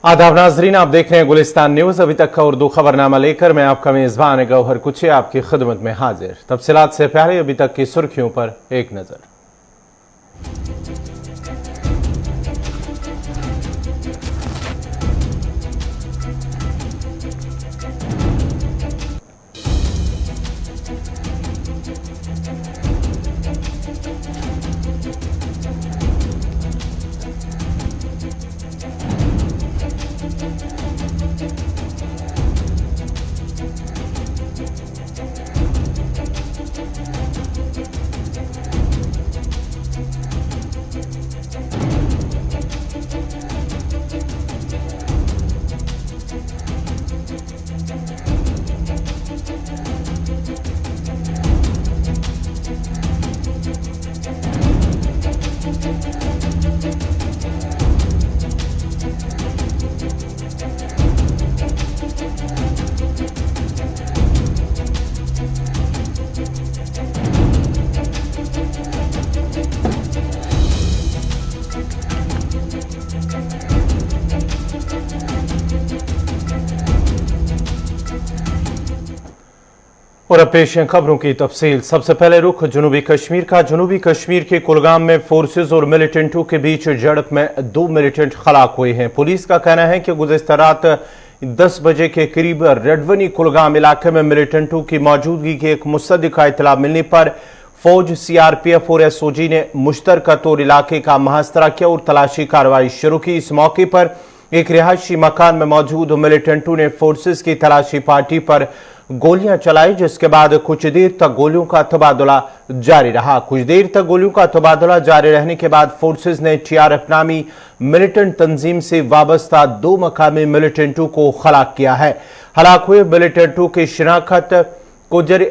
आदाब नाजरीन, आप देख रहे हैं गुलिस्तान न्यूज। अभी तक का उर्दू खबरनामा लेकर मैं आपका मेजबान गौहर कुछे आपकी खिदमत में हाजिर। तफसीलात से पहले अभी तक की सुर्खियों पर एक नजर। और अब पेश हैं खबरों की तफसील। सबसे पहले रुख जनूबी कश्मीर का। जनूबी कश्मीर के कुलगाम में फोर्सेज और मिलिटेंटों के बीच झड़प में 2 मिलिटेंट हलाक हुए हैं। पुलिस का कहना है कि गुज़िश्ता रात 10 बजे के करीब रेडवनी कुलगाम इलाके में मिलिटेंटों की मौजूदगी की एक मुसद्दिका इतला मिलने पर फौज, सीआरपीएफ और एसओजी ने मुश्तरका तौर इलाके का मुहासरा किया और तलाशी कार्रवाई शुरू की। इस मौके पर एक रिहायशी मकान में मौजूद मिलिटेंटों ने फोर्सेज की तलाशी पार्टी पर गोलियां चलाई, जिसके बाद कुछ देर तक गोलियों का तबादला जारी रहा। कुछ देर तक गोलियों का तबादला जारी रहने के बाद फोर्सेज ने टीआरएफ नामी मिलिटेंट तंजीम से वाबस्ता 2 मकामी मिलिटेंटों को हलाक किया है। हलाक हुए मिलिटेंटों की शिनाख्त कुजर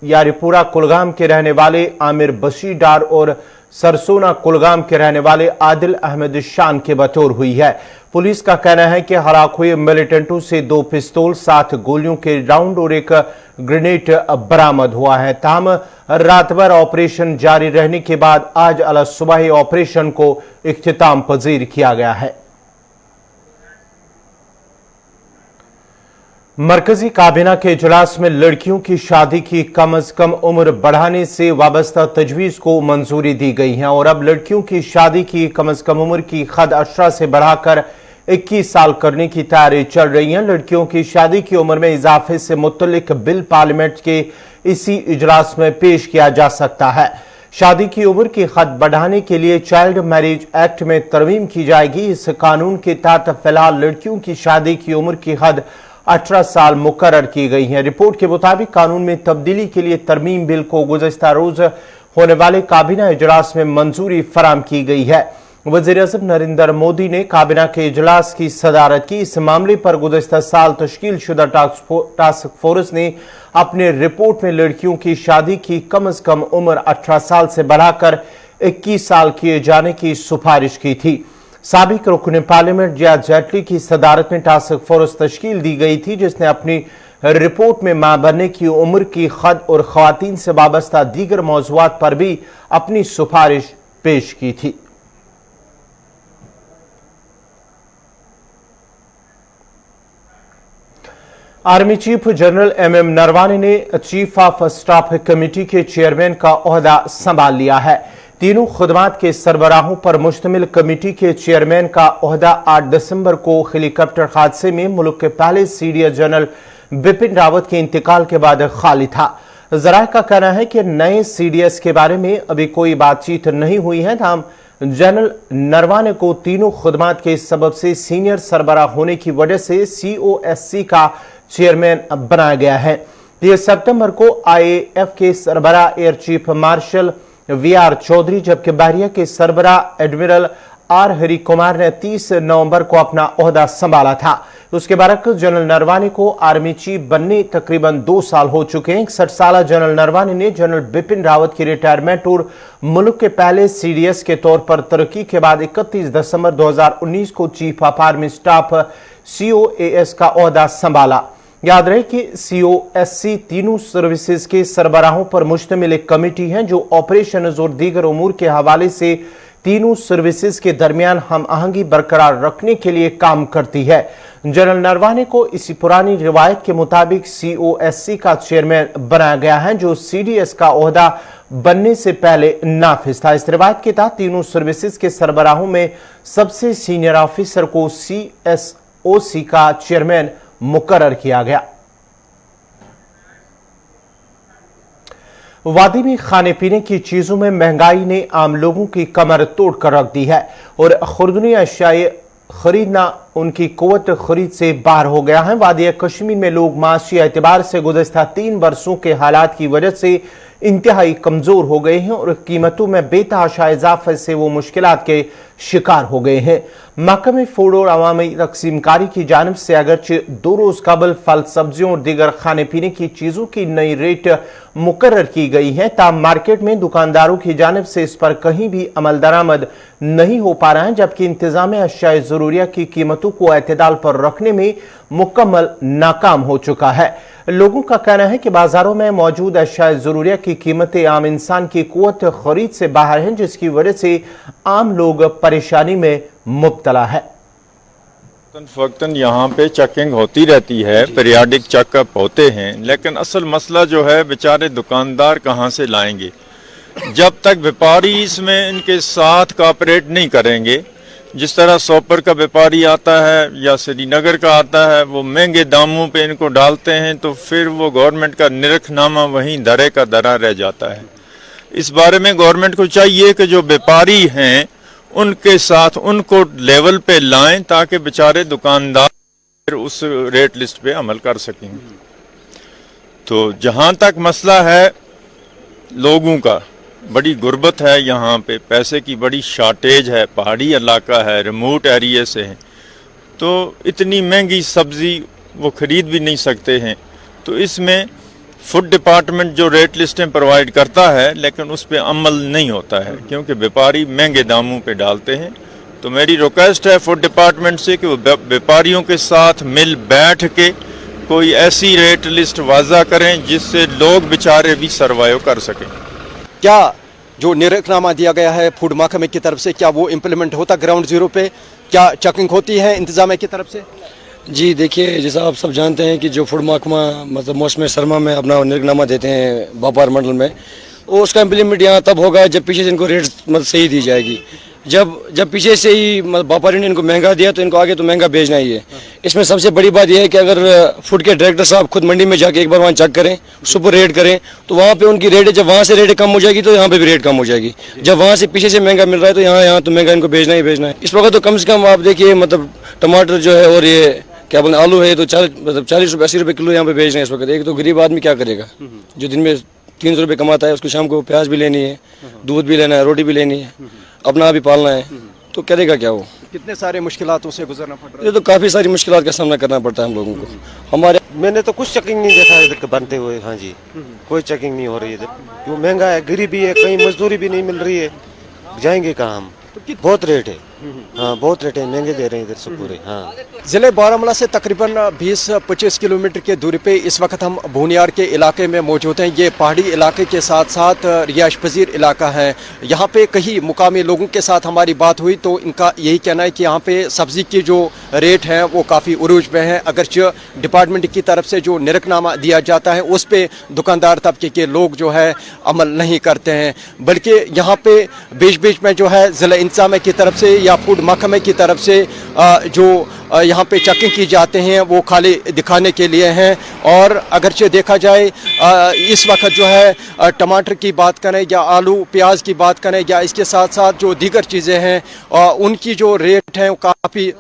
यारीपुरा कुलगाम के रहने वाले आमिर बशीर डार और सरसोना कुलगाम के रहने वाले आदिल अहमद शान के बतौर हुई है। पुलिस का कहना है कि हलाक हुए मिलिटेंटों से 2 पिस्तौल, 7 गोलियों के राउंड और एक ग्रेनेड बरामद हुआ है। ताहम रात भर ऑपरेशन जारी रहने के बाद आज अल सुबह ऑपरेशन को इख्तिताम पजीर किया गया है। मरकजी काबीना के इजलास में लड़कियों की शादी की कम अज कम उम्र बढ़ाने से वाबस्ता तजवीज़ को मंजूरी दी गई है और अब लड़कियों की शादी की कम अज कम उम्र की हद 18 से बढ़ाकर 21 साल करने की तैयारी चल रही है। लड़कियों की शादी की उम्र में इजाफे से मुतल्लिक बिल पार्लियामेंट के इसी इजलास में पेश किया जा सकता है। शादी की उम्र की हद बढ़ाने के लिए चाइल्ड मैरिज एक्ट में तरमीम की जाएगी। इस कानून के तहत फिलहाल लड़कियों की शादी की उम्र की हद 18 साल मुकर्रर की गई है। रिपोर्ट के मुताबिक कानून में तब्दीली के लिए तरमीम बिल को गुज़िश्ता रोज होने वाले काबीना इजलास में मंजूरी फराम की गई है। वज़ीर-ए-आज़म नरेंद्र मोदी ने काबीना के इजलास की सदारत की। इस मामले पर गुज़िश्ता साल तश्कील शुदा टास्क फोर्स ने अपने रिपोर्ट में लड़कियों की शादी की कम अज कम उम्र 18 साल से बढ़ाकर 21 साल किए जाने की सिफारिश की थी। साबिक रुकन पार्लियामेंट जिया जेटली की सदारत में टास्क फोर्स तश्कील दी गई थी, जिसने अपनी रिपोर्ट में मां बनने की उम्र की हद और खवातीन से वाबस्ता दीगर मौज़ूआत पर भी अपनी सिफारिश पेश की थी। Army chief general MM Naravane ने चीफ ऑफ स्टाफ कमेटी के चेयरमैन का ओहदा संभाल लिया है। तीनों खुदमात के सरबराहों पर मुश्तमिल कमेटी के चेयरमैन का ओहदा 8 दिसंबर को हेलीकॉप्टर हादसे में मुल्क के पहले सीडीएस जनरल बिपिन रावत के इंतकाल के बाद खाली था। जराए का कहना है कि नए सीडीएस के बारे में अभी कोई बातचीत नहीं हुई है। ताहम जनरल नरवाने को तीनों खुदमात के सबब से सीनियर सरबराह होने की वजह से सीओएससी का चेयरमैन बनाया गया है। 30 सितंबर को आईएएफ के सरबराह air chief marshal VR Chaudhari, जबकि बहरिया के सरबराह एडमिरल आर हरि कुमार ने 30 नवंबर को अपना ओहदा संभाला था। उसके बरक्स जनरल नरवाने को आर्मी चीफ बनने तकरीबन 2 साल हो चुके हैं। 61 साल जनरल नरवाने ने जनरल बिपिन रावत की रिटायरमेंट और मुल्क के पहले सीडीएस के तौर पर तरक्की के बाद 31 दिसंबर 2019 को chief of army staff COAS का ओहदा संभाला। याद रहे कि सीओएससी तीनों सर्विसेज के सरबराहों पर मुश्तमिल एक कमेटी है जो ऑपरेशन और दीगर उमूर के हवाले से तीनों सर्विसेज के दरमियान हम आहंगी बरकरार रखने के लिए काम करती है। जनरल नरवाने को इसी पुरानी रिवायत के मुताबिक COSC का चेयरमैन बनाया गया है, जो CDS का ओहदा बनने से पहले नाफिज था। इस रिवायत के तहत तीनों सर्विसेज के सरबराहों में सबसे सीनियर ऑफिसर को CSOC का चेयरमैन मुकर्रर किया गया। वादी में खाने पीने की चीजों में महंगाई ने आम लोगों की कमर तोड़ कर रख दी है और खुर्दनी अशियाए खरीदना उनकी कुव्वत खरीद से बाहर हो गया है। वादी कश्मीर में लोग माशी एतबार से गुज़श्ता 3 बरसों के हालात की वजह से इंतहाई कमजोर हो गए हैं और कीमतों में बेतहाशा इजाफे से वो मुश्किलात के शिकार हो गए हैं। महकमे फूड और अवामी तकसीमकारी की जानिब से अगरचे 2 रोज कबल फल, सब्जियों और दीगर खाने पीने की चीजों की नई रेट मुकर्रर की गई है, ताम मार्केट में दुकानदारों की जानिब से इस पर कहीं भी अमल दरामद नहीं हो पा रहा है, जबकि इंतजामिया अशियाए जरूरिया की कीमतों को एतदाल पर रखने में मुकम्मल नाकाम हो चुका है। लोगों का कहना है कि बाजारों में मौजूद अशियाए जरूरिया की कीमतें आम इंसान की कुव्वत खरीद से बाहर हैं, जिसकी वजह से आम लोग परेशानी में मुब्तला है। वक्तन यहाँ पे चेकिंग होती रहती है, पीरियाडिक चेकअप होते हैं, लेकिन असल मसला जो है बेचारे दुकानदार कहाँ से लाएंगे जब तक व्यापारी इसमें इनके साथ कोऑपरेट नहीं करेंगे। जिस तरह सोपर का व्यापारी आता है या श्रीनगर का आता है, वो महंगे दामों पे इनको डालते हैं, तो फिर वो गवर्नमेंट का निरखनामा वहीं दरे का दरा रह जाता है। इस बारे में गवर्नमेंट को चाहिए कि जो व्यापारी हैं उनके साथ उनको लेवल पे लाएं, ताकि बेचारे दुकानदार फिर उस रेट लिस्ट पे अमल कर सकेंगे। तो जहाँ तक मसला है लोगों का, बड़ी गुर्बत है यहाँ पे, पैसे की बड़ी शार्टेज है, पहाड़ी इलाका है, रिमोट एरिया से है, तो इतनी महंगी सब्ज़ी वो ख़रीद भी नहीं सकते हैं। तो इसमें फूड डिपार्टमेंट जो रेट लिस्टें प्रोवाइड करता है, लेकिन उस पर अमल नहीं होता है क्योंकि व्यापारी महंगे दामों पे डालते हैं। तो मेरी रिक्वेस्ट है फूड डिपार्टमेंट से कि वो व्यापारियों के साथ मिल बैठ के कोई ऐसी रेट लिस्ट वाज़ा करें जिससे लोग बेचारे भी सर्वाइव कर सकें। क्या जो निरखनामा दिया गया है फूड महकमे की तरफ से, क्या वो इम्प्लीमेंट होता ग्राउंड जीरो पे? क्या चेकिंग होती है इंतजामिया की तरफ से? जी देखिए, जैसा आप सब जानते हैं कि जो फूड महकमा मतलब मौसम सरमा में अपना निरखनामा देते हैं व्यापार मंडल में, वो उसका इम्प्लीमेंट यहाँ तब होगा जब पीछे से इनको रेट मतलब सही दी जाएगी। जब पीछे से ही व्यापारी ने इनको महंगा दिया तो इनको आगे तो महंगा बेचना ही है। इसमें सबसे बड़ी बात यह है कि अगर फूड के डायरेक्टर साहब खुद मंडी में जाके एक बार वहाँ चेक करें, सुपर रेट करें, तो वहाँ पे उनकी रेट, जब वहाँ से रेट कम हो जाएगी तो यहाँ पे भी रेट कम हो जाएगी। जब वहाँ से पीछे से महंगा मिल रहा है तो यहाँ तो महंगा इनको बेचना ही बेचना है। इस वक्त तो कम से कम आप देखिए मतलब टमाटर जो है और ये क्या बोलते आलू है तो 40 रुपये 80 रुपये किलो यहाँ पे बेच रहे हैं इस वक्त। एक तो गरीब आदमी क्या करेगा जो दिन में 300 रुपये कमाता है, उसको शाम को प्याज भी लेनी है, दूध भी लेना है, रोटी भी लेनी है, अपना भी पालना है, तो करेगा क्या वो? कितने सारे मुश्किलातों से गुजरना पड़ रहा है। ये तो काफ़ी सारी मुश्किलात का सामना करना पड़ता है हम लोगों को। मैंने तो कुछ चेकिंग नहीं देखा इधर बनते हुए। हाँ जी, कोई चेकिंग नहीं हो रही है इधर, क्यों महंगा है, गरीबी है, कहीं मजदूरी भी नहीं मिल रही है, जाएंगे कहाँ हम? बहुत रेट है, हाँ बहुत रेट है, महंगे दे रहे हैं इधर से पूरे। हाँ, ज़िले बारामूला से तकरीबन 20-25 किलोमीटर के दूरी पे इस वक्त हम भूनियार के इलाके में मौजूद हैं। ये पहाड़ी इलाके के साथ साथ रिहाइश पजीर इलाका है। यहाँ पे कई मुकामी लोगों के साथ हमारी बात हुई तो इनका यही कहना है कि यहाँ पे सब्ज़ी की जो रेट है वो काफ़ी उरूज पे हैं। अगरचे डिपार्टमेंट की तरफ से जो निरखनामा दिया जाता है उस पर दुकानदार तबके के लोग जो है अमल नहीं करते हैं, बल्कि यहाँ पे बीच बीच में जो है ज़िला इंतज़ामिया की तरफ से या फूड महकमे की तरफ से जो यहाँ पे चेकिंग की जाते हैं वो खाली दिखाने के लिए हैं। और अगरचे देखा जाए इस वक्त जो है टमाटर की बात करें या आलू प्याज की बात करें या इसके साथ साथ जो दीगर चीज़ें हैं उनकी जो रेट हैं वो काफ़ी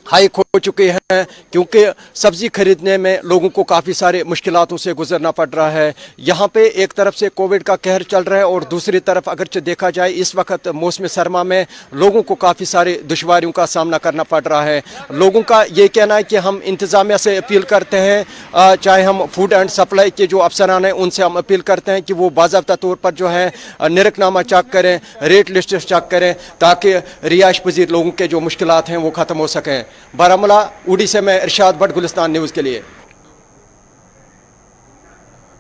हाइक हो चुके हैं, क्योंकि सब्ज़ी खरीदने में लोगों को काफ़ी सारे मुश्किलातों से गुजरना पड़ रहा है। यहाँ पे एक तरफ से कोविड का कहर चल रहा है और दूसरी तरफ अगरचे देखा जाए इस वक्त मौसम सरमा में लोगों को काफ़ी सारे दुश्वारियों का सामना करना पड़ रहा है। लोगों का ये कहना है कि हम इंतज़ामिया से अपील करते हैं, चाहे हम फूड एंड सप्लाई के जो अफसरान हैं उनसे हम अपील करते हैं कि वो बाज़ाब्ता तौर पर जो है निरखनामा चेक करें, रेट लिस्ट चेक करें, ताकि रिहाइश पजीर लोगों के जो मुश्किलात हैं वो ख़त्म हो सकें। बारामूला उड़ी से मैं इरशाद भट्ट, गुलिस्तान न्यूज़ के लिए।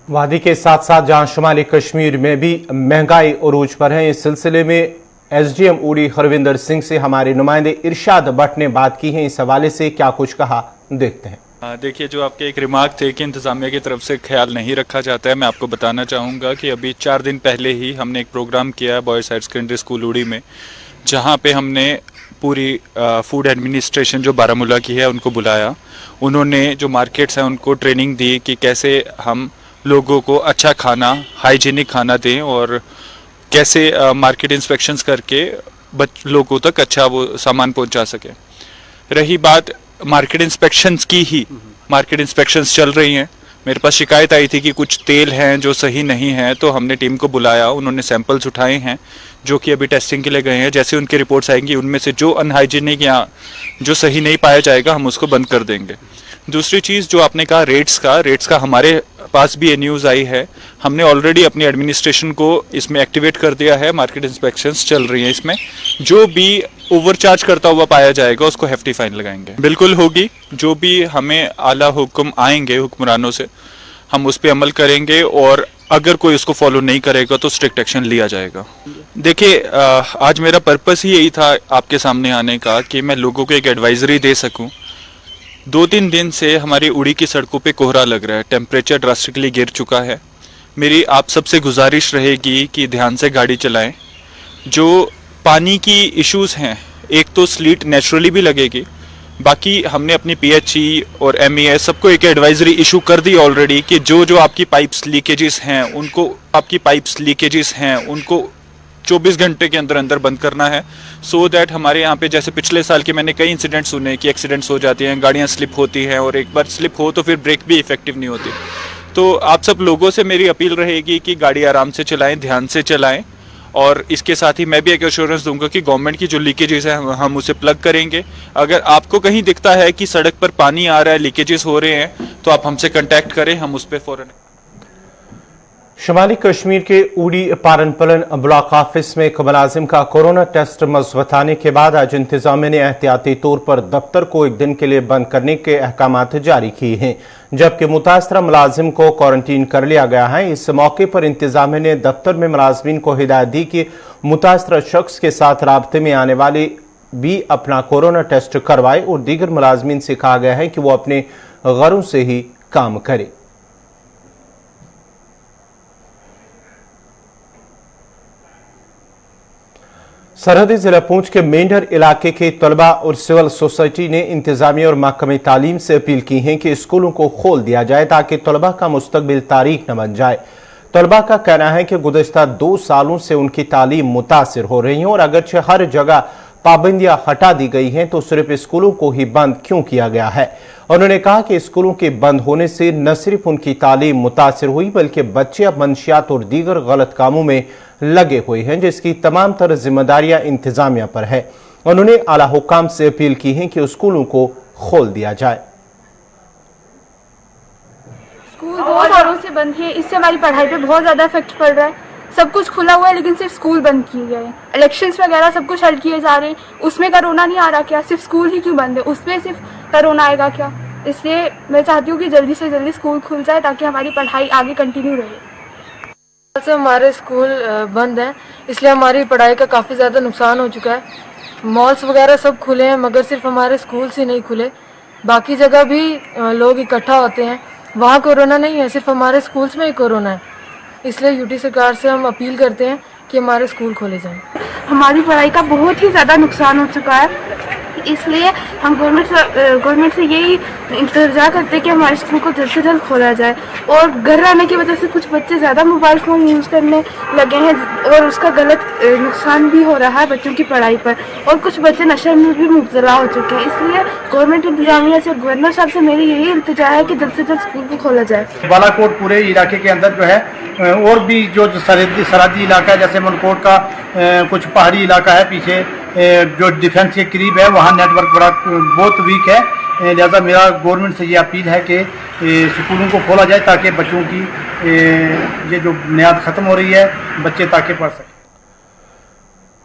वादी के साथ साथ जहां शुमाली कश्मीर में भी महंगाई उरूज पर है, इस सिलसिले में एसडीएम उड़ी हरविंदर सिंह से हमारे नुमाइंदे इरशाद भट्ट ने बात की है। इस हवाले से क्या कुछ कहा, देखते हैं। देखिए, जो आपके एक रिमार्क थे कि इंतज़ामिया की तरफ से ख्याल नहीं रखा जाता है, मैं आपको बताना चाहूँगा कि अभी 4 दिन पहले ही हमने एक प्रोग्राम किया है बॉयज़ हायर सेकेंडरी स्कूल उड़ी में, जहाँ पे हमने पूरी फूड एडमिनिस्ट्रेशन जो बारामूला की है उनको बुलाया। उन्होंने जो मार्केट्स हैं उनको ट्रेनिंग दी कि कैसे हम लोगों को अच्छा खाना, हाइजीनिक खाना दें और कैसे मार्केट इंस्पेक्शंस करके लोगों तक अच्छा वो सामान पहुंचा सके। रही बात मार्केट इंस्पेक्शंस की ही, मार्केट इंस्पेक्शंस चल रही हैं। मेरे पास शिकायत आई थी कि कुछ तेल हैं जो सही नहीं हैं, तो हमने टीम को बुलाया, उन्होंने सैंपल्स उठाए हैं जो कि अभी टेस्टिंग के लिए गए हैं। जैसे उनकी रिपोर्ट्स आएंगी उनमें से जो अनहाइजीनिक या जो सही नहीं पाया जाएगा हम उसको बंद कर देंगे। दूसरी चीज़ जो आपने कहा रेट्स का हमारे पास भी ये न्यूज़ आई है। हमने ऑलरेडी अपनी एडमिनिस्ट्रेशन को इसमें एक्टिवेट कर दिया है, मार्केट इंस्पेक्शंस चल रही हैं इसमें। जो भी ओवरचार्ज करता हुआ पाया जाएगा उसको हेफ्टी फाइन लगाएंगे। बिल्कुल होगी, जो भी हमें आला हुक्म आएंगे हुक्मरानों से हम उस पर अमल करेंगे और अगर कोई उसको फॉलो नहीं करेगा तो स्ट्रिक्ट एक्शन लिया जाएगा। देखिए, आज मेरा पर्पस ही यही था आपके सामने आने का कि मैं लोगों को एक एडवाइजरी दे सकूं। 2-3 दिन से हमारी उड़ी की सड़कों पे कोहरा लग रहा है, टेम्परेचर ड्रास्टिकली गिर चुका है। मेरी आप सबसे गुजारिश रहेगी कि ध्यान से गाड़ी चलाएं। जो पानी की इश्यूज़ हैं, एक तो स्लीट नेचुरली भी लगेगी, बाकी हमने अपनी पीएचई और एमईएस सबको एक एडवाइजरी इशू कर दी ऑलरेडी कि जो आपकी पाइप्स लीकेजेस हैं उनको 24 घंटे के अंदर अंदर बंद करना है, सो दैट हमारे यहाँ पे जैसे पिछले साल के मैंने कई इंसिडेंट्स सुने कि एक्सीडेंट्स हो जाते हैं, गाड़ियाँ स्लिप होती हैं और एक बार स्लिप हो तो फिर ब्रेक भी इफेक्टिव नहीं होती। तो आप सब लोगों से मेरी अपील रहेगी कि गाड़ी आराम से चलाएं, ध्यान से चलाएं और इसके साथ ही मैं भी एक एश्योरेंस दूंगा कि गवर्नमेंट की जो लीकेजेस है हम उसे प्लग करेंगे। अगर आपको कहीं दिखता है कि सड़क पर पानी आ रहा है, लीकेजेस हो रहे हैं, तो आप हमसे कांटेक्ट करें, हम उस पर फौरन। शुमाली कश्मीर के उड़ी पारनपलन ब्लॉक ऑफिस में एक मुलाजिम का कोरोना टेस्ट मस्बत आने के बाद आज इंतजामिया ने एहतियाती तौर पर दफ्तर को एक दिन के लिए बंद करने के अहकामात जारी किए हैं, जबकि मुतासरा मुलाजिम को क्वारंटीन कर लिया गया है। इस मौके पर इंतजामिया ने दफ्तर में मुलाजमीन को हिदायत दी कि मुतासरा शख्स के साथ राब्ते में आने वाले भी अपना कोरोना टेस्ट करवाए और दीगर मुलाजमीन से कहा गया है कि वो अपने घरों से ही काम करें। सरहदी जिला पूंछ के मेंढर इलाके के तलबा और सिविल सोसाइटी ने इंतजामिया और महकमे तालीम से अपील की है कि स्कूलों को खोल दिया जाए ताकि तलबा का मुस्तकबिल तारीख न बन जाए। तलबा का कहना है कि गुज़श्ता 2 सालों से उनकी तालीम मुतासिर हो रही है और अगरचे हर जगह पाबंदियां हटा दी गई हैं तो सिर्फ स्कूलों को ही बंद क्यों किया गया है। उन्होंने कहा कि स्कूलों के बंद होने से न सिर्फ उनकी तालीम मुतासिर हुई बल्कि बच्चे अब मंशियात और दीगर गलत कामों में लगे हुए हैं, जिसकी तमाम तरह जिम्मेदारियां इंतजामिया पर है। उन्होंने आला हुकाम से अपील की है कि स्कूलों को खोल दिया जाए। स्कूल 2 सालों से बंद है, इससे हमारी पढ़ाई पे बहुत ज़्यादा इफेक्ट पड़ रहा है। सब कुछ खुला हुआ है लेकिन सिर्फ स्कूल बंद किए गए हैं। इलेक्शंस वगैरह सब कुछ हल किए जा रहे हैं, उसमें कोरोना नहीं आ रहा क्या? सिर्फ स्कूल ही क्यों बंद है? उसमें सिर्फ कोरोना आएगा क्या? इसलिए मैं चाहती हूँ कि जल्दी से जल्दी स्कूल खुल जाए ताकि हमारी पढ़ाई आगे कंटिन्यू रहे। से हमारे स्कूल बंद हैं, इसलिए हमारी पढ़ाई का काफ़ी ज़्यादा नुकसान हो चुका है। मॉल्स वगैरह सब खुले हैं मगर सिर्फ हमारे स्कूल्स ही नहीं खुले। बाकी जगह भी लोग इकट्ठा होते हैं, वहाँ कोरोना नहीं है, सिर्फ हमारे स्कूल्स में ही कोरोना है। इसलिए यूटी सरकार से हम अपील करते हैं कि हमारे स्कूल खोले जाएं। हमारी पढ़ाई का बहुत ही ज़्यादा नुकसान हो चुका है, इसलिए हम गवर्नमेंट से यही इंतजार करते हैं कि हमारे स्कूल को जल्द से जल्द खोला जाए। और घर रहने की वजह से कुछ बच्चे ज़्यादा मोबाइल फ़ोन यूज़ करने लगे हैं और उसका गलत नुकसान भी हो रहा है बच्चों की पढ़ाई पर, और कुछ बच्चे नशे में भी मुब्तला हो चुके हैं। इसलिए गवर्नमेंट इंतजामिया से, गवर्नर साहब से मेरी यही इल्तिजा है कि जल्द से जल्द स्कूल को खोला जाए। बालाकोट पूरे इलाके के अंदर जो है और भी जो सरहदी इलाका है, जैसे मनकोट का कुछ पहाड़ी इलाका है पीछे जो डिफेंस के करीब है, वहाँ नेटवर्क बहुत वीक है। लिहाजा मेरा गवर्नमेंट से ये अपील है कि स्कूलों को खोला जाए ताकि बच्चों की ये जो बुनियाद ख़त्म हो रही है, बच्चे ताकि पढ़ सकें।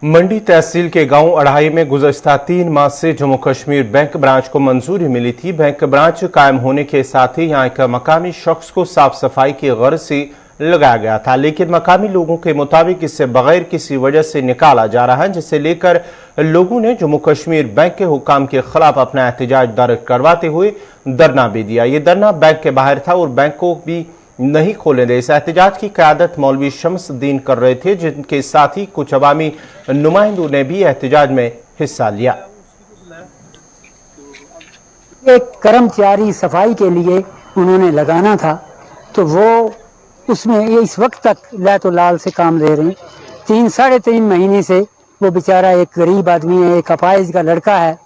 मंडी तहसील के गांव अढ़ाई में गुज़श्ता 3 माह से जम्मू कश्मीर बैंक ब्रांच को मंजूरी मिली थी। बैंक ब्रांच कायम होने के साथ ही यहाँ एक मकामी शख्स को साफ सफाई की गर्ज से लगाया गया था, लेकिन मकामी लोगों के मुताबिक इससे बगैर किसी वजह से निकाला जा रहा है, जिसे लेकर लोगों ने जम्मू कश्मीर बैंक के हुक्काम के खिलाफ अपना एहतजाज दर्ज करवाते हुए धरना भी दिया। ये धरना बैंक के बाहर था और बैंक को भी नहीं खोलने दे। इस एहतजाज की क़यादत मौलवी शम्सुद्दीन कर रहे थे, जिनके साथ ही कुछ अवामी नुमाइंदों ने भी एहतजाज में हिस्सा लिया। एक कर्मचारी सफाई के लिए उन्होंने लगाना था, तो वो उसमें ये इस वक्त तक लैतो लाल से काम ले रहे हैं। 3-3.5 महीने से वो बेचारा एक गरीब आदमी है, एक अपाहिज का लड़का है,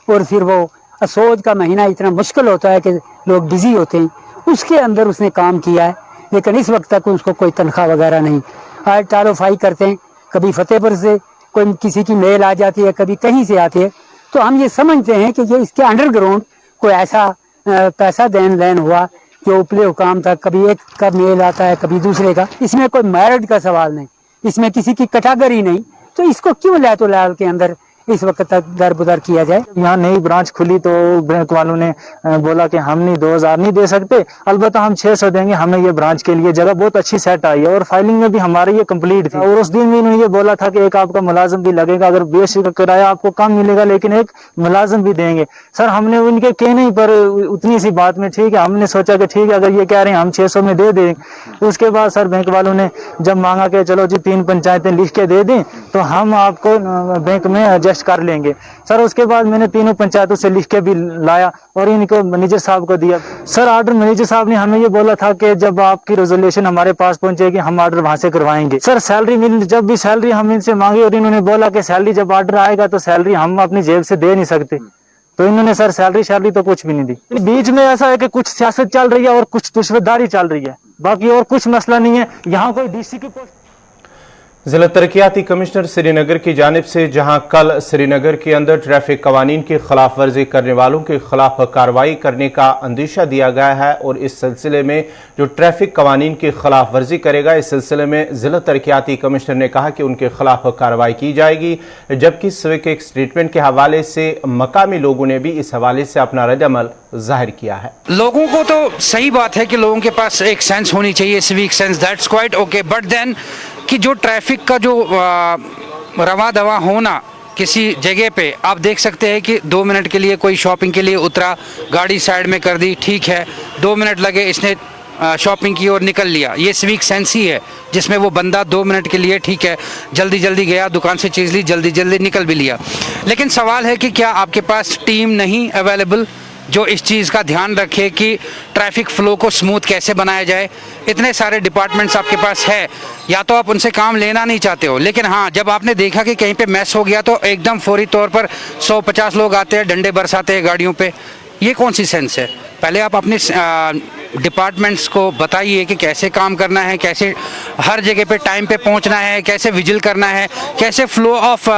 और फिर वो असोज का महीना इतना मुश्किल होता है कि लोग बिजी होते हैं, उसके अंदर उसने काम किया है, लेकिन इस वक्त तक उसको कोई तनख्वाह वगैरह नहीं। आज टालोफाई करते हैं, कभी फतेहपुर से कोई किसी की मेल आ जाती है, कभी कहीं से आती है, तो हम ये समझते हैं कि ये इसके अंडरग्राउंड कोई ऐसा पैसा देन लेन हुआ जो उपले हुकाम तक, कभी एक का मेल आता है, कभी दूसरे का। इसमें कोई मेरिट का सवाल नहीं, इसमें किसी की कैटेगरी नहीं, तो इसको क्यों लैतो लाल के अंदर इस वक्त तक दरबुदर किया जाए। यहाँ नई ब्रांच खुली तो बैंक वालों ने बोला कि हम नहीं 2000 नहीं दे सकते, अलबत्ता हम 600 देंगे। हमें ये ब्रांच के लिए जगह बहुत अच्छी सेट आई है और फाइलिंग में भी हमारी ये कंप्लीट थी। और उस दिन भी इन्होंने ये बोला था कि एक आपका मुलाजिम भी लगेगा, अगर BSc का किराया आपको कम मिलेगा लेकिन एक मुलाजिम भी देंगे। सर हमने उनके कहने पर उतनी सी बात में ठीक है, हमने सोचा कि ठीक है अगर ये कह रहे हैं हम 600 में दे दें। उसके बाद सर बैंक वालों ने जब मांगा कि चलो जी 3 पंचायतें लिख के दे दें तो हम आपको बैंक में एडजस्ट कर लेंगे। सर उसके बाद मैंने तीनों पंचायतों से लिख के भी लाया और इनको मैनेजर साहब को दिया। सर ऑर्डर मैनेजर साहब ने हमें ये बोला था कि जब आपकी रेजोल्यूशन हमारे पास पहुंचेगी हम ऑर्डर वहां से करवाएंगे। सर सैलरी मिल, जब भी सैलरी हम इनसे मांगी और इन्होंने बोला कि सैलरी जब ऑर्डर आएगा तो सैलरी हम अपनी जेब से दे नहीं सकते, तो इन्होंने सर सैलरी तो कुछ भी नहीं दी। बीच में ऐसा है कि कुछ सियासत चल रही है और कुछ रिश्वतदारी चल रही है, बाकी और कुछ मसला नहीं है। यहाँ कोई DC की पोस्ट। जिला तरक्याती कमिश्नर श्रीनगर की जानिब से जहां कल श्रीनगर के अंदर ट्रैफिक कवानीन की खिलाफ वर्जी करने वालों के खिलाफ कार्रवाई करने का अंदेशा दिया गया है, और इस सिलसिले में जो ट्रैफिक कवानीन की खिलाफ वर्जी करेगा, इस सिलसिले में जिला तरक्याती कमिश्नर ने कहा कि उनके खिलाफ कार्रवाई की जाएगी। जबकि सिविक स्टेटमेंट के हवाले से मकामी लोगों ने भी इस हवाले से अपना रद्द-ए-अमल जाहिर किया है। लोगों को तो सही बात है कि लोगों के पास एक सेंस होनी चाहिए, civic sense, that's quite okay, but then कि जो ट्रैफिक का जो रवा दवा होना किसी जगह पे, आप देख सकते हैं कि 2 मिनट के लिए कोई शॉपिंग के लिए उतरा, गाड़ी साइड में कर दी, ठीक है, 2 मिनट लगे, इसने शॉपिंग की और निकल लिया। ये सिविक सेंस ही है जिसमें वो बंदा 2 मिनट के लिए ठीक है जल्दी जल्दी गया, दुकान से चीज़ ली, जल्दी जल्दी निकल भी लिया। लेकिन सवाल है कि क्या आपके पास टीम नहीं अवेलेबल जो इस चीज़ का ध्यान रखे कि ट्रैफिक फ़्लो को स्मूथ कैसे बनाया जाए। इतने सारे डिपार्टमेंट्स आपके पास है, या तो आप उनसे काम लेना नहीं चाहते हो, लेकिन हाँ जब आपने देखा कि कहीं पे मैस हो गया तो एकदम फौरी तौर पर 150 लोग आते हैं, डंडे बरसाते हैं गाड़ियों पे। ये कौन सी सेंस है? पहले आप अपने डिपार्टमेंट्स को बताइए कि कैसे काम करना है, कैसे हर जगह पे टाइम पे पहुंचना है, कैसे विजिल करना है, कैसे फ्लो ऑफ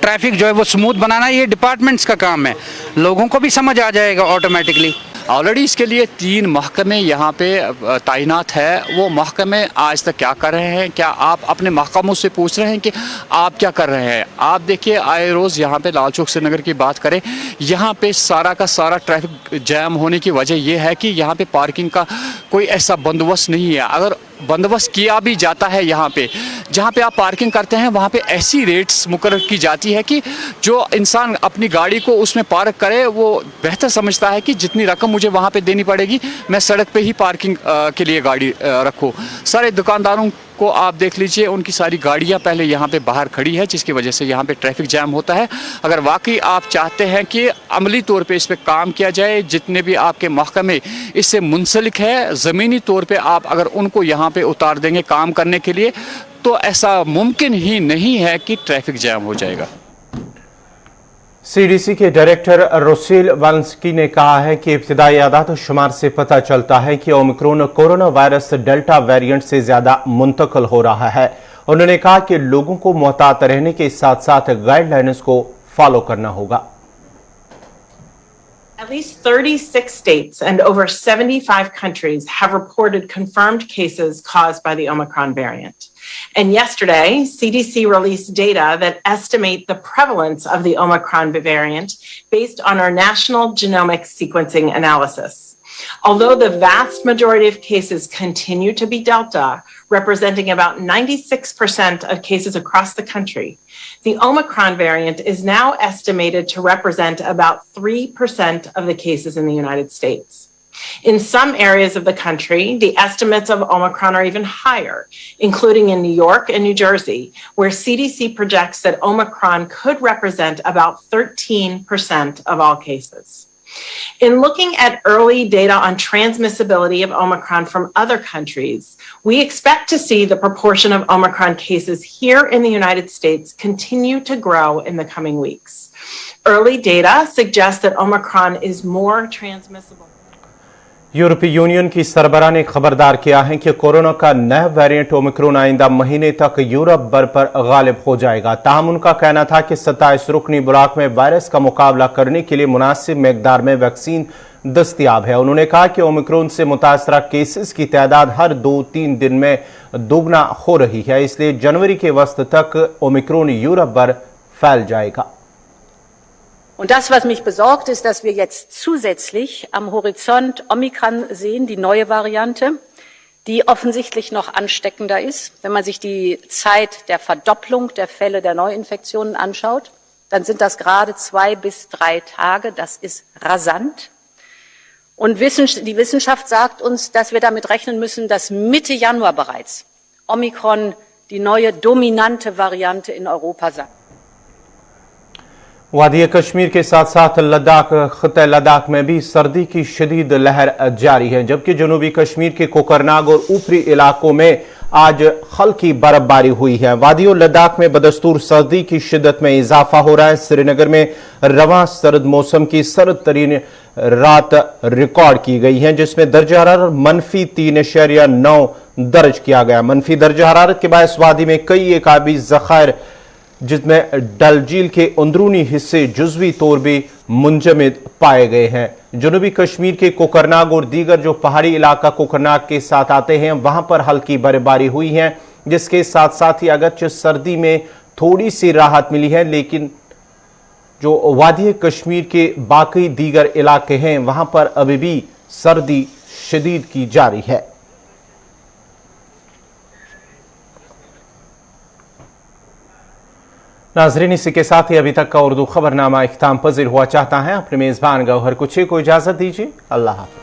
ट्रैफिक जो है वो स्मूथ बनाना है। ये डिपार्टमेंट्स का काम है, लोगों को भी समझ आ जाएगा ऑटोमेटिकली। ऑलरेडी इसके लिए 3 महकमे यहाँ पे तैनात है। वो महकमे आज तक क्या कर रहे हैं? क्या आप अपने महकमों से पूछ रहे हैं कि आप क्या कर रहे हैं? आप देखिए आए रोज़ यहाँ पे लाल चौक श्रीनगर की बात करें, यहाँ पे सारा का सारा ट्रैफिक जैम होने की वजह यह है कि यहाँ पे पार्किंग का कोई ऐसा बंदोबस्त नहीं है। अगर बंदोबस्त किया भी जाता है यहाँ पे, जहाँ पे आप पार्किंग करते हैं वहाँ पे ऐसी रेट्स मुकर्रर की जाती है कि जो इंसान अपनी गाड़ी को उसमें पार्क करे वो बेहतर समझता है कि जितनी रकम मुझे वहाँ पे देनी पड़ेगी मैं सड़क पे ही पार्किंग के लिए गाड़ी रखूँ। सारे दुकानदारों को आप देख लीजिए, उनकी सारी गाड़ियाँ पहले यहाँ पे बाहर खड़ी है, जिसकी वजह से यहाँ पे ट्रैफिक जैम होता है। अगर वाकई आप चाहते हैं कि अमली तौर पे इस पर काम किया जाए, जितने भी आपके महकमे इससे मुंसलिक है, ज़मीनी तौर पे आप अगर उनको यहाँ पे उतार देंगे काम करने के लिए, तो ऐसा मुमकिन ही नहीं है कि ट्रैफिक जैम हो जाएगा। CDC के डायरेक्टर रोसेल वाल्स्की ने कहा है कि इब्तिदाई आदात शुमार से पता चलता है कि Omicron corona virus delta variant से ज्यादा मुंतकिल हो रहा है। उन्होंने कहा कि लोगों को मुहतात रहने के साथ साथ गाइडलाइंस को फॉलो करना होगा। At least 36 states and over 75 countries have reported confirmed cases caused by the Omicron variant. And yesterday, CDC released data that estimate the prevalence of the Omicron variant based on our national genomic sequencing analysis. Although the vast majority of cases continue to be Delta, representing about 96% of cases across the country, the Omicron variant is now estimated to represent about 3% of the cases in the United States. In some areas of the country, the estimates of Omicron are even higher, including in New York and New Jersey, where CDC projects that Omicron could represent about 13% of all cases. In looking at early data on transmissibility of Omicron from other countries, we expect to see the proportion of Omicron cases here in the United States continue to grow in the coming weeks. Early data suggests that Omicron is more transmissible. यूरोपीय union की सरबराह ने खबरदार किया है कि corona का नया variant Omicron आइंदा महीने तक यूरोप भर पर गालिब हो जाएगा। ताहम उनका कहना था कि 27 रुकनी बुराक में वायरस का मुकाबला करने के लिए मुनासिब मकदार में वैक्सीन दस्तियाब है। उन्होंने कहा कि ओमिक्रॉन से मुतासरा केसेस की तादाद हर 2-3 दिन में दोगुना हो रही है, इसलिए जनवरी के वस्त तक ओमिक्रॉन यूरोप भर फैल जाएगा। Und das, was mich besorgt, ist, dass wir jetzt zusätzlich am Horizont Omikron sehen, die neue Variante, die offensichtlich noch ansteckender ist. Wenn man sich die Zeit der Verdopplung der Fälle der Neuinfektionen anschaut, dann sind das gerade 2 bis 3 Tage. Das ist rasant. Und die Wissenschaft sagt uns, dass wir damit rechnen müssen, dass Mitte Januar bereits Omikron die neue dominante Variante in Europa sein. वादी कश्मीर के साथ साथ खिते लद्दाख में भी सर्दी की शदीद लहर जारी है, जबकि जनूबी कश्मीर के कोकरनाग और ऊपरी इलाकों में आज हल्की बर्फबारी हुई है। वादी और लद्दाख में बदस्तूर सर्दी की शिद्दत में इजाफा हो रहा है। श्रीनगर में रवां सर्द मौसम की सर्द तरीन रात रिकॉर्ड की गई है, जिसमें दर्जा हरारत -3.9 दर्ज किया गया। मनफी दर्जा हरारत के बायस वादी में कई एकाबी ज़खायर, जिसमें डल झील के अंदरूनी हिस्से जुज़वी तौर भी मुंजमद पाए गए हैं। जनूबी कश्मीर के कोकरनाग और दीगर जो पहाड़ी इलाका कोकरनाग के साथ आते हैं, वहां पर हल्की बर्फबारी हुई है, जिसके साथ साथ ही अगरचे सर्दी में थोड़ी सी राहत मिली है, लेकिन जो वादी कश्मीर के बाकी दीगर इलाके हैं वहां पर अभी भी सर्दी शदीद की जारी है। नाजरीन, इसी के साथ ही अभी तक का उर्दू खबरनामा इख्तिताम पजीर हुआ। चाहता है अपने मेजबान गौहर कुछे को इजाजत दीजिए। अल्लाह हाफ़िज़।